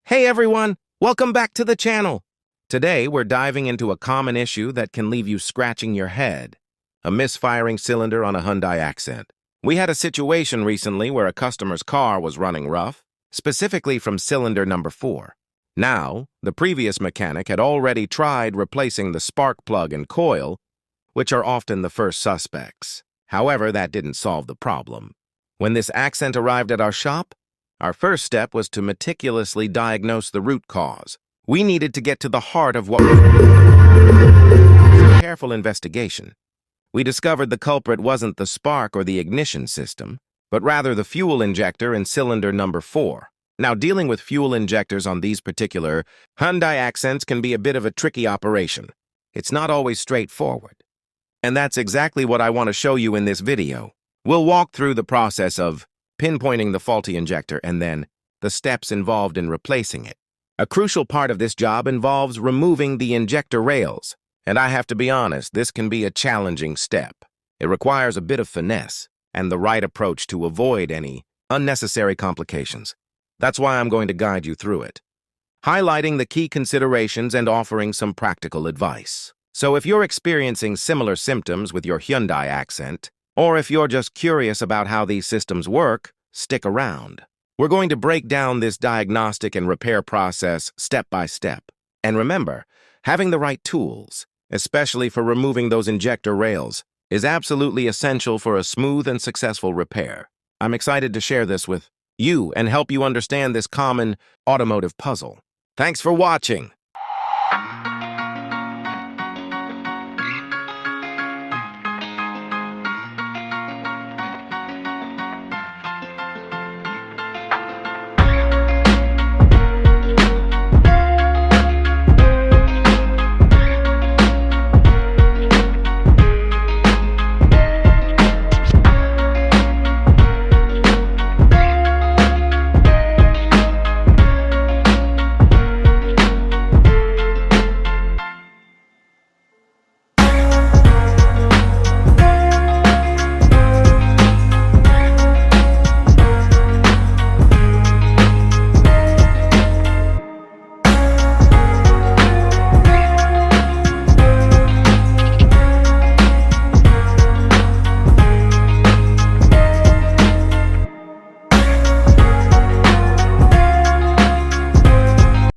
Hey everyone, welcome back to the channel. Today we're diving into a common issue that can leave you scratching your head. A misfiring cylinder on a Hyundai Accent. We had a situation recently where a customer's car was running rough, specifically from cylinder number 4. Now, the previous mechanic had already tried replacing the spark plug and coil, which are often the first suspects. However, that didn't solve the problem. When this Accent arrived at our shop, our first step was to meticulously diagnose the root cause. We needed to get to the heart of what was a careful investigation. We discovered the culprit wasn't the spark or the ignition system, but rather the fuel injector in cylinder number 4. Now, dealing with fuel injectors on these particular Hyundai Accents can be a bit of a tricky operation. It's not always straightforward. And that's exactly what I want to show you in this video. We'll walk through the process of pinpointing the faulty injector and then the steps involved in replacing it. A crucial part of this job involves removing the injector rails, and I have to be honest, this can be a challenging step. It requires a bit of finesse and the right approach to avoid any unnecessary complications. That's why I'm going to guide you through it, highlighting the key considerations and offering some practical advice. So if you're experiencing similar symptoms with your Hyundai Accent, or if you're just curious about how these systems work, stick around. We're going to break down this diagnostic and repair process step by step. And remember, having the right tools, especially for removing those injector rails, is absolutely essential for a smooth and successful repair. I'm excited to share this with you and help you understand this common automotive puzzle. Thanks for watching.